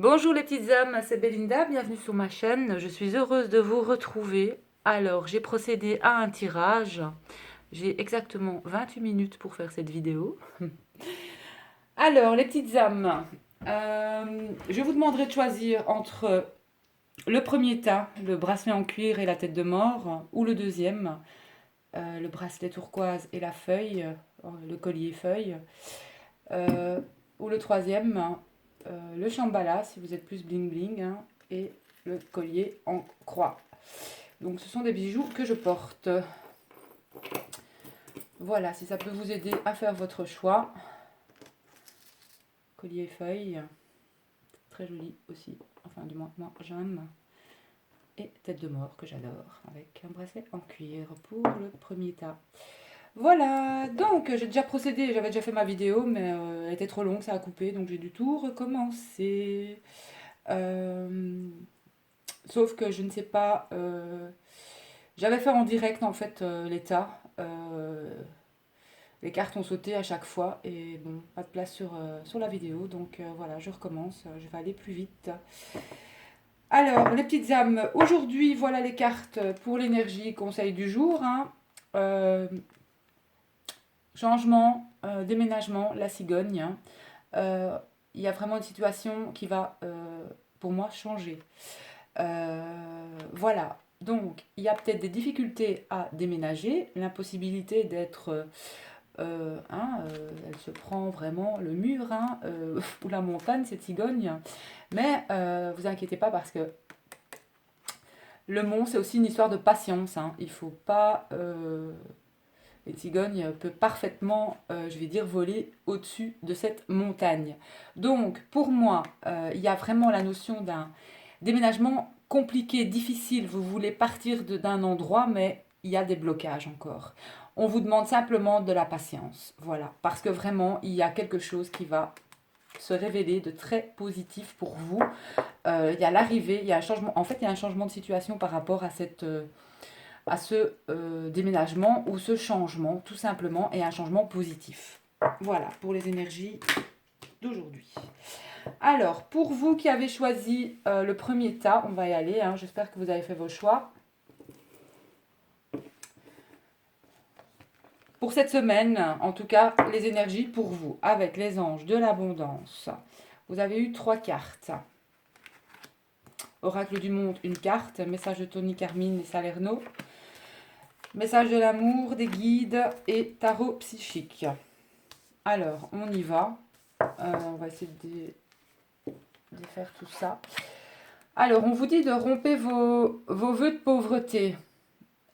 Bonjour les petites âmes, c'est Belinda, bienvenue sur ma chaîne. Je suis heureuse de vous retrouver. Alors, j'ai procédé à un tirage. J'ai exactement 28 minutes pour faire cette vidéo. Alors, les petites âmes, je vous demanderai de choisir entre le premier tas, le bracelet en cuir et la tête de mort, ou le deuxième, le bracelet turquoise et la feuille, le collier feuille, euh, ou le troisième, le chambala si vous êtes plus bling bling, hein, et le collier en croix. Donc ce sont des bijoux que je porte. Voilà, si ça peut vous aider à faire votre choix. Collier feuille, très joli aussi, enfin du moins moi j'aime. Et tête de mort que j'adore, avec un bracelet en cuir pour le premier tas. Voilà, donc j'ai déjà procédé, j'avais déjà fait ma vidéo, mais elle était trop longue, ça a coupé, donc j'ai dû tout recommencer. Sauf que je ne sais pas, j'avais fait en direct en fait l'état. Les cartes ont sauté à chaque fois et bon, pas de place sur la vidéo, donc voilà, je recommence, je vais aller plus vite. Alors, les petites âmes, aujourd'hui, voilà les cartes pour l'énergie conseil du jour, hein. Euh, Changement, déménagement, la cigogne, hein. Il y a vraiment une situation qui va, pour moi, changer. Voilà, donc il y a peut-être des difficultés à déménager, l'impossibilité d'être, elle se prend vraiment le mur, hein, ou la montagne, cette cigogne, mais vous inquiétez pas parce que le mont c'est aussi une histoire de patience, hein. Il faut pas, les cigognes peuvent parfaitement, je vais dire, voler au-dessus de cette montagne. Donc pour moi, il y a vraiment la notion d'un déménagement compliqué, difficile. Vous voulez partir d'un endroit, mais il y a des blocages encore. On vous demande simplement de la patience. Voilà. Parce que vraiment, il y a quelque chose qui va se révéler de très positif pour vous. Il y a l'arrivée, il y a un changement. En fait, il y a un changement de situation par rapport à ce déménagement ou ce changement, tout simplement, et un changement positif. Voilà pour les énergies d'aujourd'hui. Alors, pour vous qui avez choisi le premier tas, on va y aller, hein, j'espère que vous avez fait vos choix. Pour cette semaine, en tout cas, les énergies pour vous, avec les anges de l'abondance. Vous avez eu 3 cartes. Oracle du monde, une carte. Message de Tony Carmine et Salerno. Message de l'amour, des guides et tarot psychique. Alors, on y va. On va essayer de faire tout ça. Alors, on vous dit de rompre vos vœux de pauvreté.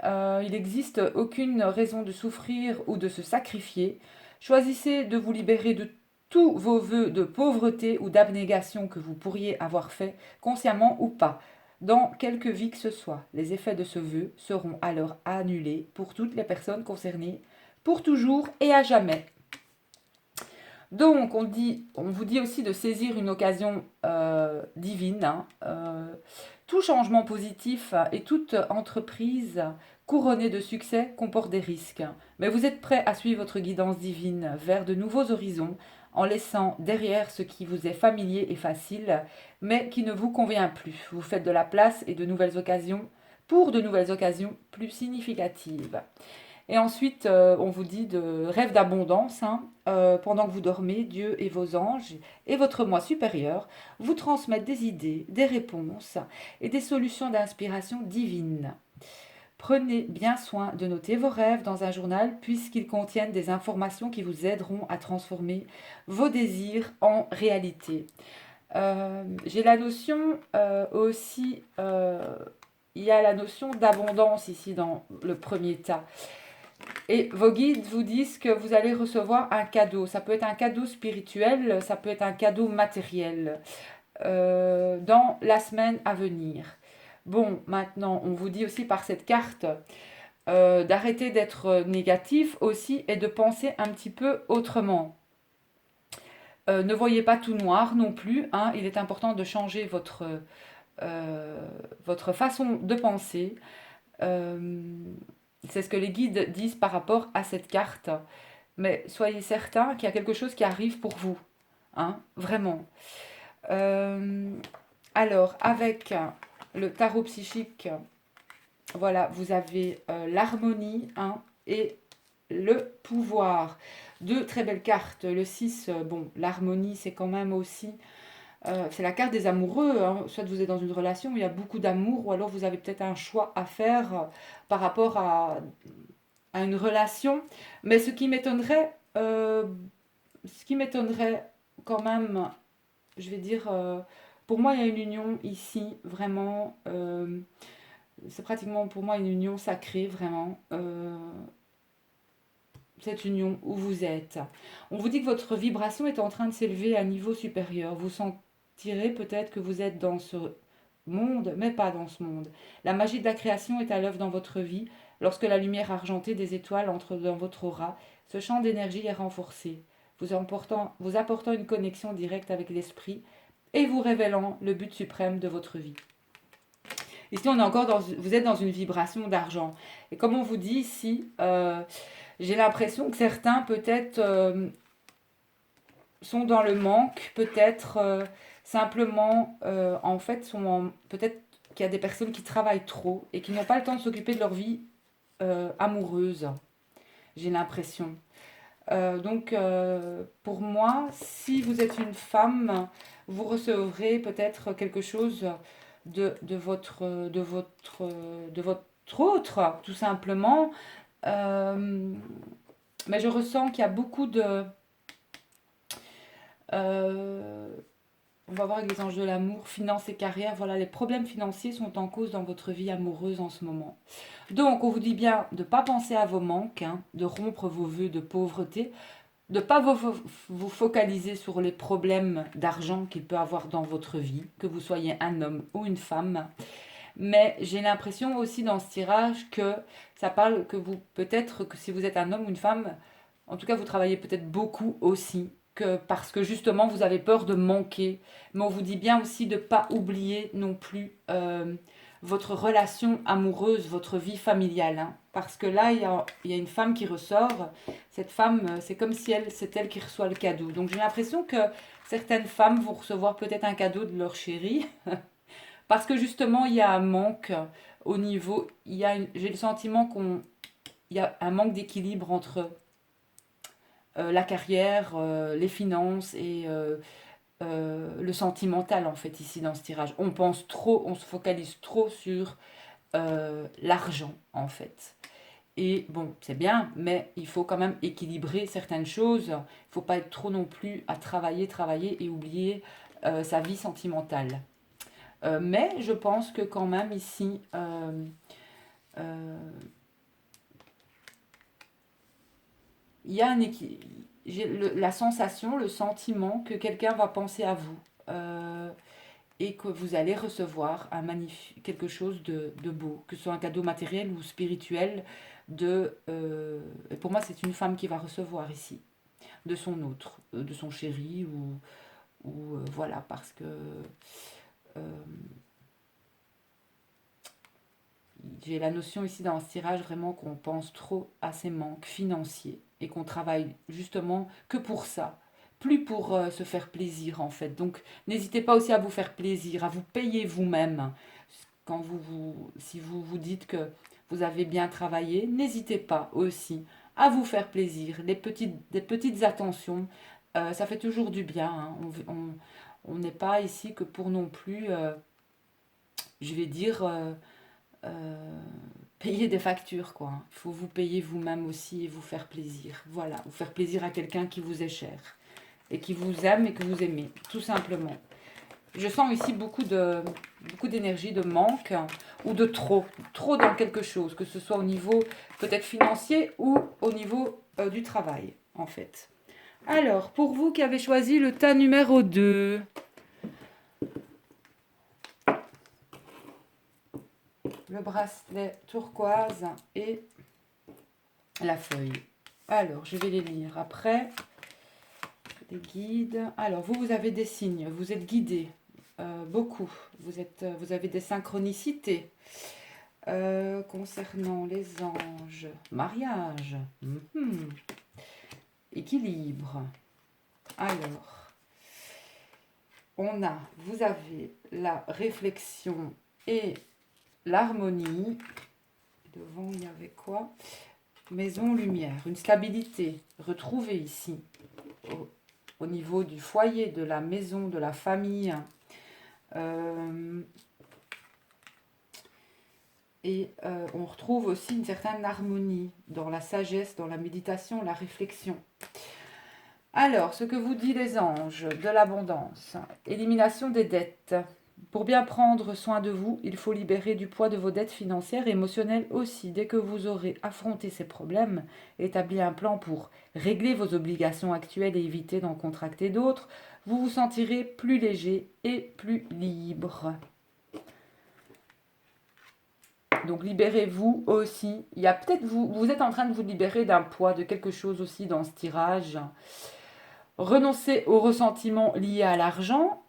Il n'existe aucune raison de souffrir ou de se sacrifier. Choisissez de vous libérer de tous vos vœux de pauvreté ou d'abnégation que vous pourriez avoir fait, consciemment ou pas, dans quelque vie que ce soit. Les effets de ce vœu seront alors annulés pour toutes les personnes concernées, pour toujours et à jamais. Donc, on vous dit aussi de saisir une occasion divine, hein. Tout changement positif et toute entreprise couronnée de succès comporte des risques. Mais vous êtes prêt à suivre votre guidance divine vers de nouveaux horizons en laissant derrière ce qui vous est familier et facile, mais qui ne vous convient plus. Vous faites de la place et de nouvelles occasions pour de nouvelles occasions plus significatives. Et ensuite, on vous dit de rêve d'abondance, hein. Pendant que vous dormez, Dieu et vos anges et votre moi supérieur vous transmettent des idées, des réponses et des solutions d'inspiration divine. Prenez bien soin de noter vos rêves dans un journal puisqu'ils contiennent des informations qui vous aideront à transformer vos désirs en réalité. J'ai la notion aussi, il y a la notion d'abondance ici dans le premier tas. Et vos guides vous disent que vous allez recevoir un cadeau. Ça peut être un cadeau spirituel, ça peut être un cadeau matériel dans la semaine à venir. Bon, maintenant, on vous dit aussi par cette carte d'arrêter d'être négatif aussi et de penser un petit peu autrement. Ne voyez pas tout noir non plus, hein. Il est important de changer votre façon de penser. C'est ce que les guides disent par rapport à cette carte. Mais soyez certain qu'il y a quelque chose qui arrive pour vous, hein, vraiment. Euh, alors, avec le tarot psychique, voilà, vous avez l'harmonie hein, et le pouvoir. Deux très belles cartes. Le 6, bon, l'harmonie, c'est quand même aussi... c'est la carte des amoureux. Hein. Soit vous êtes dans une relation où il y a beaucoup d'amour, ou alors vous avez peut-être un choix à faire par rapport à une relation. Mais ce qui m'étonnerait quand même, je vais dire, pour moi, il y a une union ici, vraiment. C'est pratiquement pour moi une union sacrée, vraiment. Cette union où vous êtes. On vous dit que votre vibration est en train de s'élever à un niveau supérieur. Vous sentirez peut-être que vous êtes dans ce monde, mais pas dans ce monde. La magie de la création est à l'œuvre dans votre vie. Lorsque la lumière argentée des étoiles entre dans votre aura, ce champ d'énergie est renforcé, vous apportant une connexion directe avec l'esprit et vous révélant le but suprême de votre vie. Ici, on est encore vous êtes dans une vibration d'argent. Et comme on vous dit ici, j'ai l'impression que certains peut-être sont dans le manque, peut-être simplement, en fait, peut-être qu'il y a des personnes qui travaillent trop et qui n'ont pas le temps de s'occuper de leur vie amoureuse, j'ai l'impression. Donc, pour moi, si vous êtes une femme, vous recevrez peut-être quelque chose de votre autre, tout simplement. Mais je ressens qu'il y a beaucoup de... euh, on va voir avec les enjeux de l'amour, finances et carrière. Voilà, les problèmes financiers sont en cause dans votre vie amoureuse en ce moment. Donc, on vous dit bien de ne pas penser à vos manques, hein, de rompre vos vœux de pauvreté, de ne pas vous focaliser sur les problèmes d'argent qu'il peut avoir dans votre vie, que vous soyez un homme ou une femme. Mais j'ai l'impression aussi dans ce tirage que ça parle que vous, peut-être que si vous êtes un homme ou une femme, en tout cas vous travaillez peut-être beaucoup aussi, que parce que justement vous avez peur de manquer. Mais on vous dit bien aussi de ne pas oublier non plus votre relation amoureuse, votre vie familiale. Hein. Parce que là, il y a une femme qui ressort. Cette femme, c'est comme si c'est elle qui reçoit le cadeau. Donc j'ai l'impression que certaines femmes vont recevoir peut-être un cadeau de leur chéri. Parce que justement, il y a un manque au niveau. J'ai le sentiment il y a un manque d'équilibre entre la carrière, les finances et le sentimental, en fait, ici dans ce tirage. On pense trop, on se focalise trop sur l'argent, en fait. Et bon, c'est bien, mais il faut quand même équilibrer certaines choses. Il ne faut pas être trop non plus à travailler et oublier sa vie sentimentale. Mais je pense que quand même ici, euh, il y a j'ai la sensation, le sentiment que quelqu'un va penser à vous et que vous allez recevoir quelque chose de beau, que ce soit un cadeau matériel ou spirituel. Et pour moi, c'est une femme qui va recevoir ici, de son autre, de son chéri, ou voilà, parce que euh, j'ai la notion ici dans ce tirage vraiment qu'on pense trop à ses manques financiers et qu'on travaille justement que pour ça, plus pour se faire plaisir en fait. Donc n'hésitez pas aussi à vous faire plaisir, à vous payer vous-même. Quand si vous vous dites que vous avez bien travaillé, n'hésitez pas aussi à vous faire plaisir. Des petites attentions, ça fait toujours du bien. Hein. On n'est pas ici que pour non plus, je vais dire, euh, payer des factures, quoi. Il faut vous payer vous-même aussi et vous faire plaisir. Voilà, vous faire plaisir à quelqu'un qui vous est cher et qui vous aime et que vous aimez, tout simplement. Je sens ici beaucoup d'énergie, de manque ou de trop dans quelque chose, que ce soit au niveau peut-être financier ou au niveau du travail, en fait. Alors, pour vous qui avez choisi le tas numéro 2, le bracelet turquoise et la feuille. Alors, je vais les lire après. Les guides. Alors, vous avez des signes, vous êtes guidé. Beaucoup. Vous avez des synchronicités. Concernant les anges, mariage, équilibre. Alors, vous avez la réflexion et l'harmonie. Devant, il y avait quoi? Maison, lumière, une stabilité retrouvée ici, au niveau du foyer, de la maison, de la famille. On retrouve aussi une certaine harmonie dans la sagesse, dans la méditation, la réflexion. Alors, ce que vous dit les anges de l'abondance, élimination des dettes. Pour bien prendre soin de vous, il faut libérer du poids de vos dettes financières et émotionnelles aussi. Dès que vous aurez affronté ces problèmes, établi un plan pour régler vos obligations actuelles et éviter d'en contracter d'autres, vous vous sentirez plus léger et plus libre. Donc libérez-vous aussi. Il y a peut-être vous êtes en train de vous libérer d'un poids, de quelque chose aussi dans ce tirage. Renoncez aux ressentiments liés à l'argent.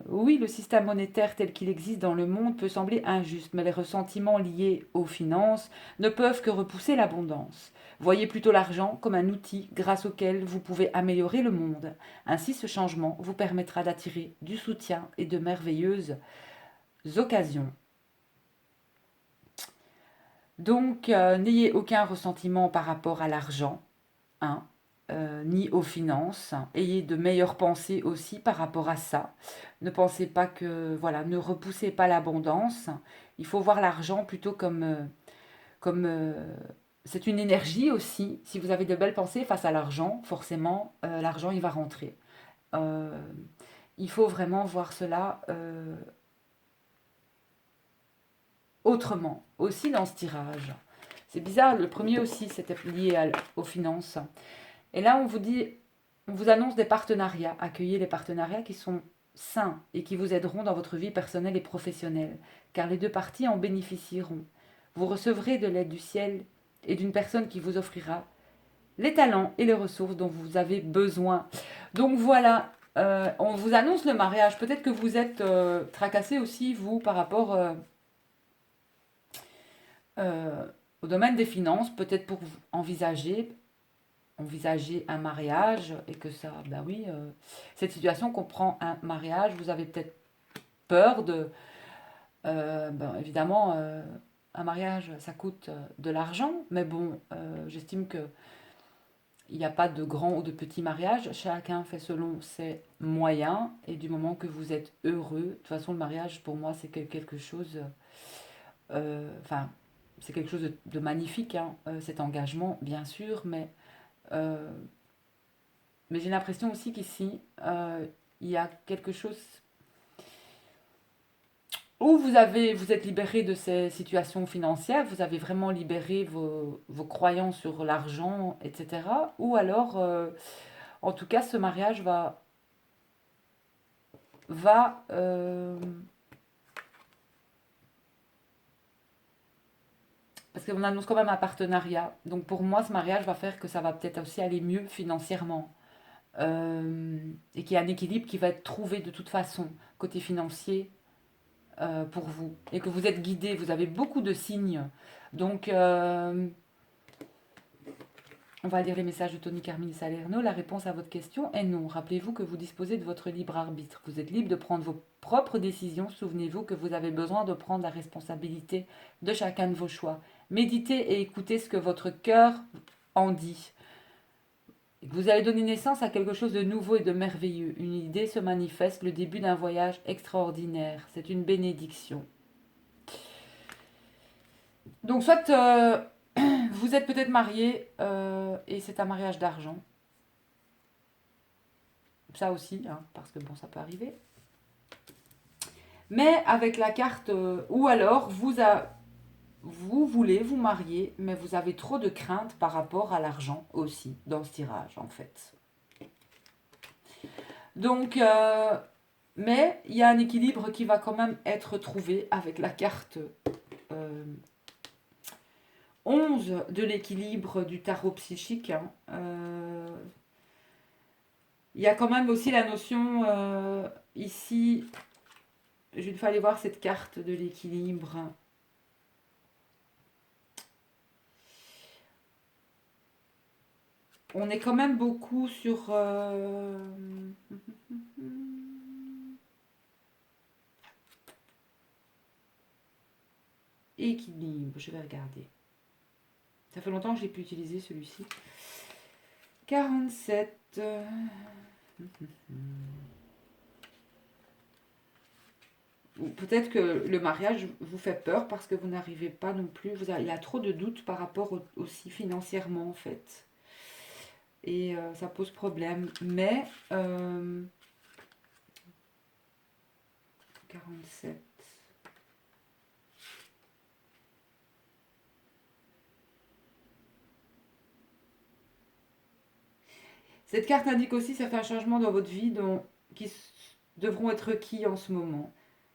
Oui, le système monétaire tel qu'il existe dans le monde peut sembler injuste, mais les ressentiments liés aux finances ne peuvent que repousser l'abondance. Voyez plutôt l'argent comme un outil grâce auquel vous pouvez améliorer le monde. Ainsi, ce changement vous permettra d'attirer du soutien et de merveilleuses occasions. Donc, n'ayez aucun ressentiment par rapport à l'argent, hein, ni aux finances. Ayez de meilleures pensées aussi par rapport à ça. Ne pensez pas que, voilà, ne repoussez pas l'abondance. Il faut voir l'argent plutôt comme c'est une énergie aussi. Si vous avez de belles pensées face à l'argent, forcément, l'argent, il va rentrer. Euh, il faut vraiment voir cela autrement, aussi dans ce tirage. C'est bizarre, le premier aussi, c'était lié aux finances. Et là, on vous dit, on vous annonce des partenariats. Accueillez les partenariats qui sont sains et qui vous aideront dans votre vie personnelle et professionnelle, car les deux parties en bénéficieront. Vous recevrez de l'aide du ciel et d'une personne qui vous offrira les talents et les ressources dont vous avez besoin. Donc voilà, on vous annonce le mariage. Peut-être que vous êtes tracassé aussi, vous, par rapport au domaine des finances, peut-être pour envisager un mariage et que ça, ben oui, cette situation comprend un mariage, vous avez peut-être peur de, ben évidemment, un mariage, ça coûte de l'argent, mais bon, j'estime que il n'y a pas de grand ou de petit mariage, chacun fait selon ses moyens, et du moment que vous êtes heureux, de toute façon le mariage pour moi c'est quelque chose, enfin c'est quelque chose de magnifique, hein, cet engagement bien sûr, euh, mais j'ai l'impression aussi qu'ici, il y a quelque chose où vous êtes libéré de ces situations financières, vous avez vraiment libéré vos croyances sur l'argent, etc. Ou alors, en tout cas, ce mariage va parce qu'on annonce quand même un partenariat. Donc pour moi, ce mariage va faire que ça va peut-être aussi aller mieux financièrement. Et qu'il y a un équilibre qui va être trouvé de toute façon, côté financier, pour vous. Et que vous êtes guidé, vous avez beaucoup de signes. Donc, on va lire les messages de Tony Carmine Salerno. La réponse à votre question est non. Rappelez-vous que vous disposez de votre libre arbitre. Vous êtes libre de prendre vos propres décisions. Souvenez-vous que vous avez besoin de prendre la responsabilité de chacun de vos choix. Méditez et écoutez ce que votre cœur en dit. Vous allez donner naissance à quelque chose de nouveau et de merveilleux. Une idée se manifeste, le début d'un voyage extraordinaire. C'est une bénédiction. Donc soit vous êtes peut-être marié et c'est un mariage d'argent. Ça aussi, hein, parce que bon, ça peut arriver. Mais avec la carte, ou alors vous voulez vous marier, mais vous avez trop de crainte par rapport à l'argent aussi, dans ce tirage en fait. Donc, mais il y a un équilibre qui va quand même être trouvé avec la carte 11 de l'équilibre du tarot psychique. Hein. Il y a quand même aussi la notion ici, je vais aller voir cette carte de l'équilibre. On est quand même beaucoup sur équilibre. Je vais regarder. Ça fait longtemps que je n'ai plus utilisé celui-ci. 47. Peut-être que le mariage vous fait peur parce que vous n'arrivez pas non plus. Il y a trop de doutes par rapport aussi financièrement en fait. Et ça pose problème. Mais 47. Cette carte indique aussi certains changements dans votre vie qui devront être requis en ce moment.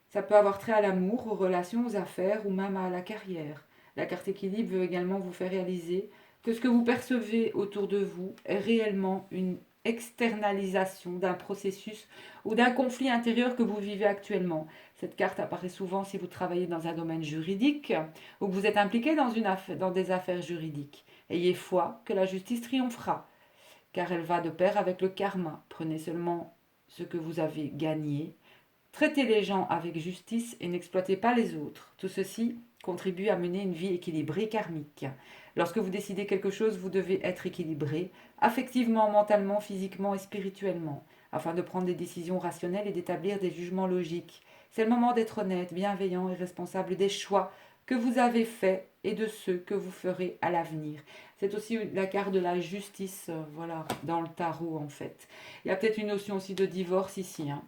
Ça peut avoir trait à l'amour, aux relations, aux affaires ou même à la carrière. La carte équilibre veut également vous faire réaliser que ce que vous percevez autour de vous est réellement une externalisation d'un processus ou d'un conflit intérieur que vous vivez actuellement. Cette carte apparaît souvent si vous travaillez dans un domaine juridique ou que vous êtes impliqué dans des affaires juridiques. Ayez foi que la justice triomphera, car elle va de pair avec le karma. Prenez seulement ce que vous avez gagné. Traitez les gens avec justice et n'exploitez pas les autres. Tout ceci contribue à mener une vie équilibrée karmique. Lorsque vous décidez quelque chose, vous devez être équilibré, affectivement, mentalement, physiquement et spirituellement, afin de prendre des décisions rationnelles et d'établir des jugements logiques. C'est le moment d'être honnête, bienveillant et responsable des choix que vous avez faits et de ceux que vous ferez à l'avenir. C'est aussi la carte de la justice, voilà, dans le tarot en fait. Il y a peut-être une notion aussi de divorce ici, hein.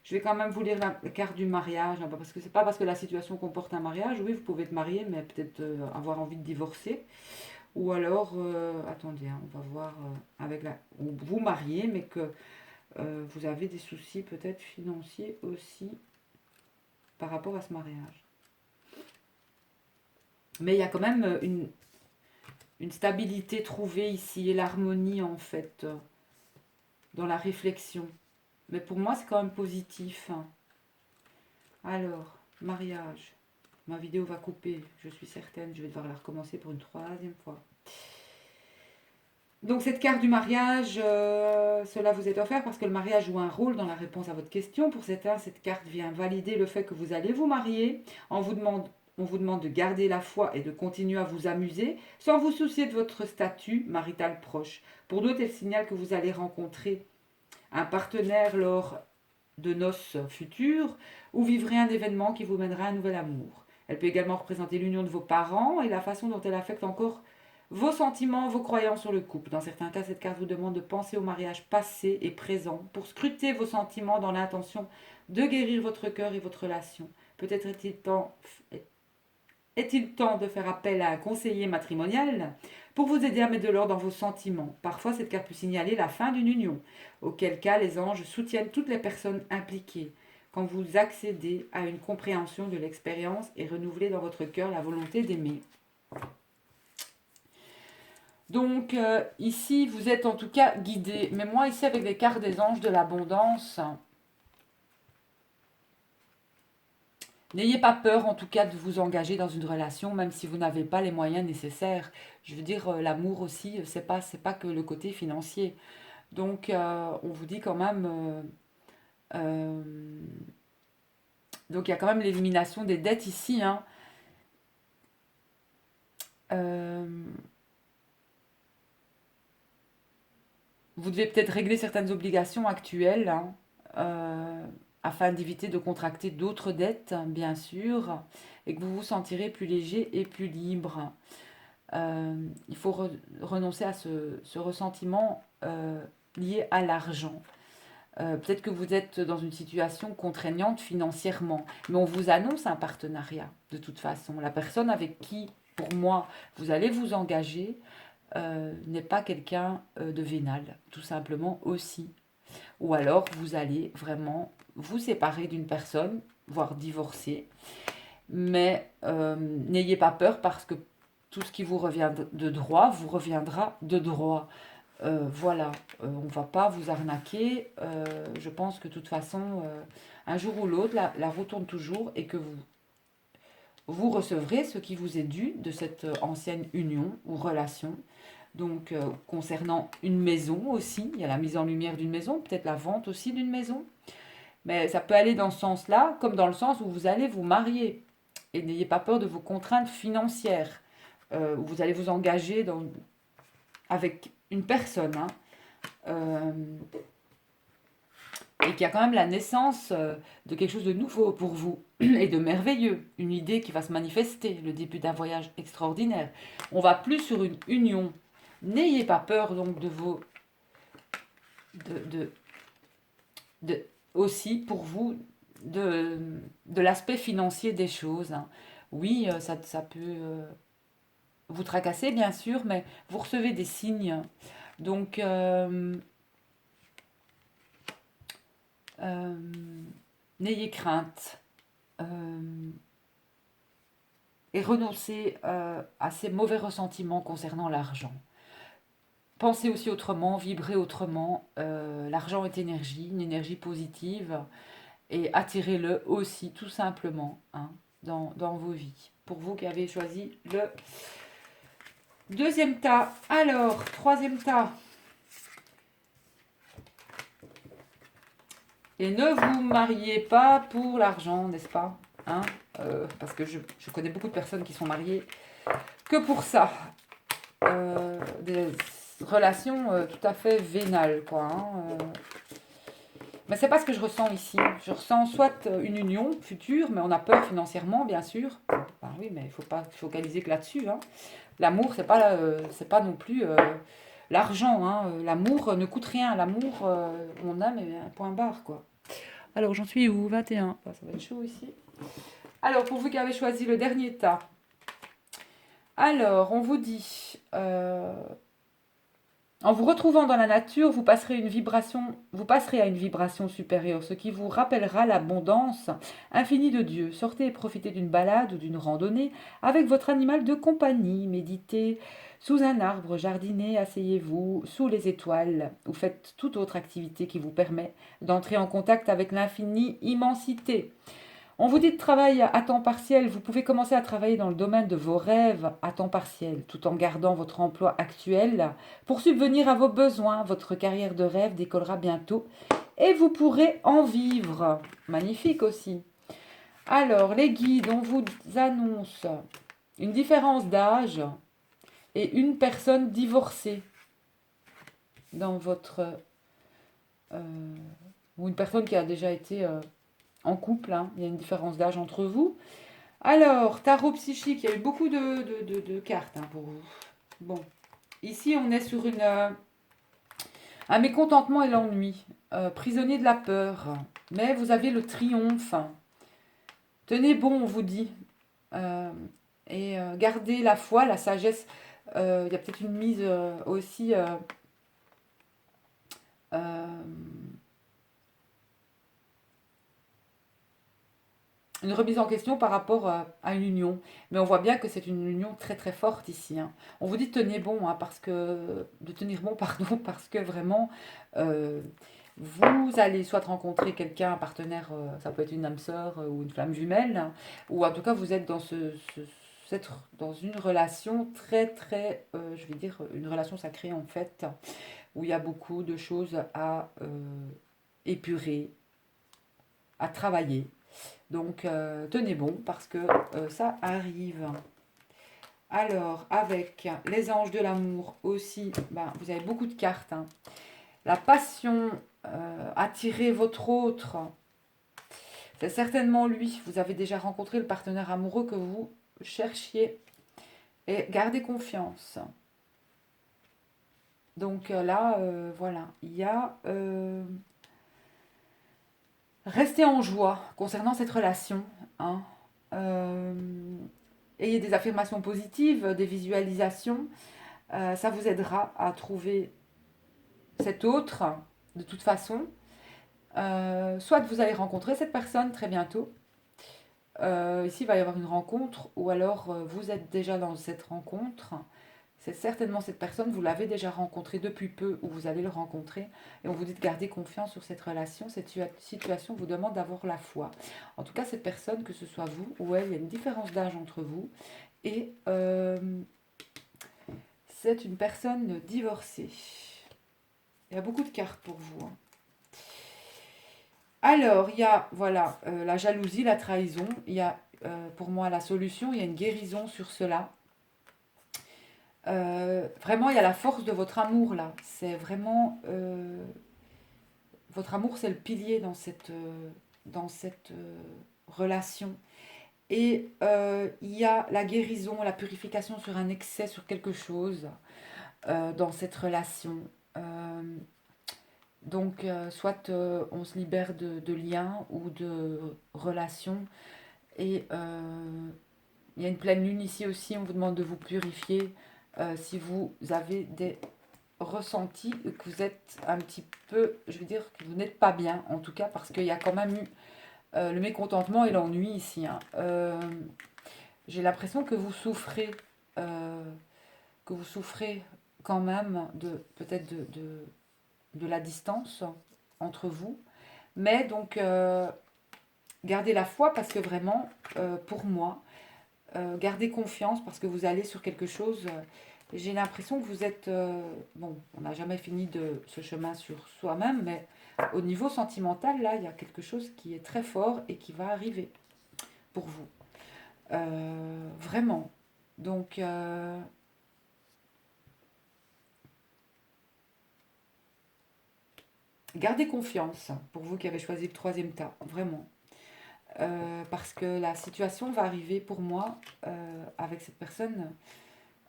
Je vais quand même vous lire la carte du mariage, hein, parce que c'est pas parce que la situation comporte un mariage. Oui, vous pouvez être marié, mais peut-être avoir envie de divorcer. Ou alors, attendez, hein, on va voir avec ou vous mariez, mais que vous avez des soucis peut-être financiers aussi par rapport à ce mariage. Mais il y a quand même une stabilité trouvée ici et l'harmonie en fait dans la réflexion. Mais pour moi, c'est quand même positif. Alors, mariage. Ma vidéo va couper, je suis certaine. Je vais devoir la recommencer pour une troisième fois. Donc, cette carte du mariage, cela vous est offert parce que le mariage joue un rôle dans la réponse à votre question. Pour certains, cette carte vient valider le fait que vous allez vous marier. On vous demande de garder la foi et de continuer à vous amuser sans vous soucier de votre statut marital proche. Pour d'autres, elle signale que vous allez rencontrer un partenaire lors de noces futures ou vivrez un événement qui vous mènera à un nouvel amour. Elle peut également représenter l'union de vos parents et la façon dont elle affecte encore vos sentiments, vos croyances sur le couple. Dans certains cas, cette carte vous demande de penser au mariage passé et présent pour scruter vos sentiments dans l'intention de guérir votre cœur et votre relation. Peut-être est-il temps de faire appel à un conseiller matrimonial pour vous aider à mettre de l'ordre dans vos sentiments. Parfois, cette carte peut signaler la fin d'une union, auquel cas les anges soutiennent toutes les personnes impliquées. Quand vous accédez à une compréhension de l'expérience et renouvelez dans votre cœur la volonté d'aimer. Donc ici, vous êtes en tout cas guidé. Mais moi, ici, avec les cartes des anges de l'abondance, n'ayez pas peur, en tout cas, de vous engager dans une relation, même si vous n'avez pas les moyens nécessaires. Je veux dire, l'amour aussi, c'est pas que le côté financier. Donc, on vous dit quand même... donc, il y a quand même l'élimination des dettes ici, hein. Vous devez peut-être régler certaines obligations actuelles, hein, afin d'éviter de contracter d'autres dettes, bien sûr, et que vous vous sentirez plus léger et plus libre. Il faut renoncer à ce ressentiment lié à l'argent. Peut-être que vous êtes dans une situation contraignante financièrement, mais on vous annonce un partenariat de toute façon. La personne avec qui, pour moi, vous allez vous engager n'est pas quelqu'un de vénal, tout simplement aussi. Ou alors vous allez vraiment vous séparer d'une personne, voire divorcer. Mais n'ayez pas peur parce que tout ce qui vous revient de droit vous reviendra de droit. Voilà, on ne va pas vous arnaquer. Je pense que de toute façon, un jour ou l'autre, la roue tourne toujours et que vous recevrez ce qui vous est dû de cette ancienne union ou relation. Donc, concernant une maison aussi, il y a la mise en lumière d'une maison, peut-être la vente aussi d'une maison. Mais ça peut aller dans ce sens-là, comme dans le sens où vous allez vous marier. Et n'ayez pas peur de vos contraintes financières. Où vous allez vous engager avec une personne. Hein, et qu'il y a quand même la naissance de quelque chose de nouveau pour vous et de merveilleux, une idée qui va se manifester, le début d'un voyage extraordinaire. On va plus sur une union. N'ayez pas peur donc de vos aussi pour vous de l'aspect financier des choses. Hein. Oui, ça peut vous tracasser bien sûr, mais vous recevez des signes. Donc n'ayez crainte et renoncez à ces mauvais ressentiments concernant l'argent. Pensez aussi autrement, vibrez autrement. L'argent est énergie, une énergie positive. Et attirez-le aussi, tout simplement, hein, dans vos vies. Pour vous qui avez choisi le deuxième tas. Alors, troisième tas. Et ne vous mariez pas pour l'argent, n'est-ce pas, hein, parce que je connais beaucoup de personnes qui sont mariées que pour ça. Des relations tout à fait vénales, quoi. Hein, mais c'est pas ce que je ressens ici. Je ressens soit une union future, mais on a peur financièrement, bien sûr. Ben oui, mais il faut pas focaliser que là-dessus. Hein. L'amour, c'est pas non plus l'argent. Hein. L'amour ne coûte rien. L'amour, on a, mais un point barre, quoi. Alors, j'en suis où? 21. Ça va être chaud ici. Alors, pour vous qui avez choisi le dernier tas. Alors, on vous dit... en vous retrouvant dans la nature, vous passerez à une vibration supérieure, ce qui vous rappellera l'abondance infinie de Dieu. Sortez et profitez d'une balade ou d'une randonnée avec votre animal de compagnie. Méditez sous un arbre, jardinez, asseyez-vous sous les étoiles ou faites toute autre activité qui vous permet d'entrer en contact avec l'infinie immensité. On vous dit de travailler à temps partiel. Vous pouvez commencer à travailler dans le domaine de vos rêves à temps partiel, tout en gardant votre emploi actuel pour subvenir à vos besoins. Votre carrière de rêve décollera bientôt et vous pourrez en vivre. Magnifique aussi. Alors, les guides, on vous annonce une différence d'âge et une personne divorcée dans votre... ou une personne qui a déjà été... en couple, hein. Il y a une différence d'âge entre vous. Alors, tarot psychique, il y a eu beaucoup de cartes hein, pour vous. Bon, ici on est sur un mécontentement et l'ennui, prisonnier de la peur, mais vous avez le triomphe. Tenez bon, on vous dit, et gardez la foi, la sagesse. Il y a peut-être une mise aussi... une remise en question par rapport à une union. Mais on voit bien que c'est une union très très forte ici. Hein. On vous dit tenez bon, hein, de tenir bon, pardon, parce que vraiment, vous allez soit rencontrer quelqu'un, un partenaire, ça peut être une âme sœur ou une flamme jumelle, hein, ou en tout cas vous êtes dans une relation très très, je vais dire, une relation sacrée en fait, où il y a beaucoup de choses à épurer, à travailler. Donc, tenez bon parce que ça arrive. Alors, avec les anges de l'amour aussi, ben, vous avez beaucoup de cartes. Hein. La passion, attirer votre autre. C'est certainement lui. Vous avez déjà rencontré le partenaire amoureux que vous cherchiez. Et gardez confiance. Donc là, voilà. Il y a... restez en joie concernant cette relation. Hein. Ayez des affirmations positives, des visualisations. Ça vous aidera à trouver cet autre de toute façon. Soit vous allez rencontrer cette personne très bientôt. Ici, il va y avoir une rencontre ou alors vous êtes déjà dans cette rencontre. C'est certainement cette personne, vous l'avez déjà rencontrée depuis peu ou vous allez le rencontrer. Et on vous dit de garder confiance sur cette relation. Cette situation vous demande d'avoir la foi. En tout cas, cette personne, que ce soit vous ou elle, il y a une différence d'âge entre vous. Et c'est une personne divorcée. Il y a beaucoup de cartes pour vous. Hein. Alors, il y a, voilà, la jalousie, la trahison. Il y a pour moi la solution, il y a une guérison sur cela. Vraiment, il y a la force de votre amour là. C'est vraiment... votre amour, c'est le pilier dans cette relation. Et il y a la guérison, la purification sur un excès, sur quelque chose dans cette relation. Euh, donc, soit on se libère de liens ou de relations. Et il y a une pleine lune ici aussi, on vous demande de vous purifier si vous avez des ressentis que vous êtes un petit peu, je veux dire, que vous n'êtes pas bien, en tout cas, parce qu'il y a quand même eu le mécontentement et l'ennui ici. Hein. J'ai l'impression euh, que vous souffrez quand même de peut-être de la distance entre vous. Mais donc, gardez la foi parce que vraiment, pour moi, gardez confiance parce que vous allez sur quelque chose. J'ai l'impression que vous êtes... bon, on n'a jamais fini de ce chemin sur soi-même, mais au niveau sentimental, là, il y a quelque chose qui est très fort et qui va arriver pour vous. Vraiment. Donc, gardez confiance pour vous qui avez choisi le troisième tas, vraiment. Parce que la situation va arriver pour moi avec cette personne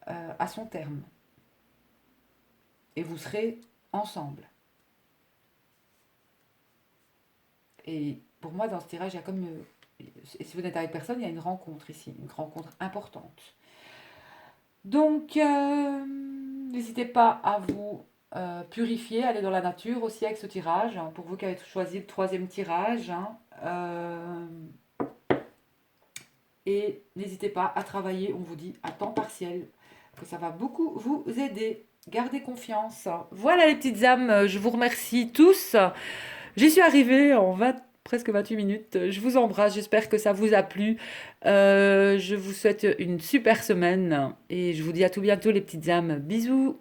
à son terme. Et vous serez ensemble. Et pour moi, dans ce tirage, il y a comme... et si vous n'êtes avec personne, il y a une rencontre ici, une rencontre importante. Donc, n'hésitez pas à vous purifier, aller dans la nature aussi avec ce tirage. Hein, pour vous qui avez choisi le troisième tirage. Hein, et n'hésitez pas à travailler, on vous dit, à temps partiel, que ça va beaucoup vous aider. Gardez confiance. Voilà les petites âmes, je vous remercie tous. J'y suis arrivée en presque 28 minutes. Je vous embrasse, j'espère que ça vous a plu. Je vous souhaite une super semaine et je vous dis à tout bientôt les petites âmes. Bisous.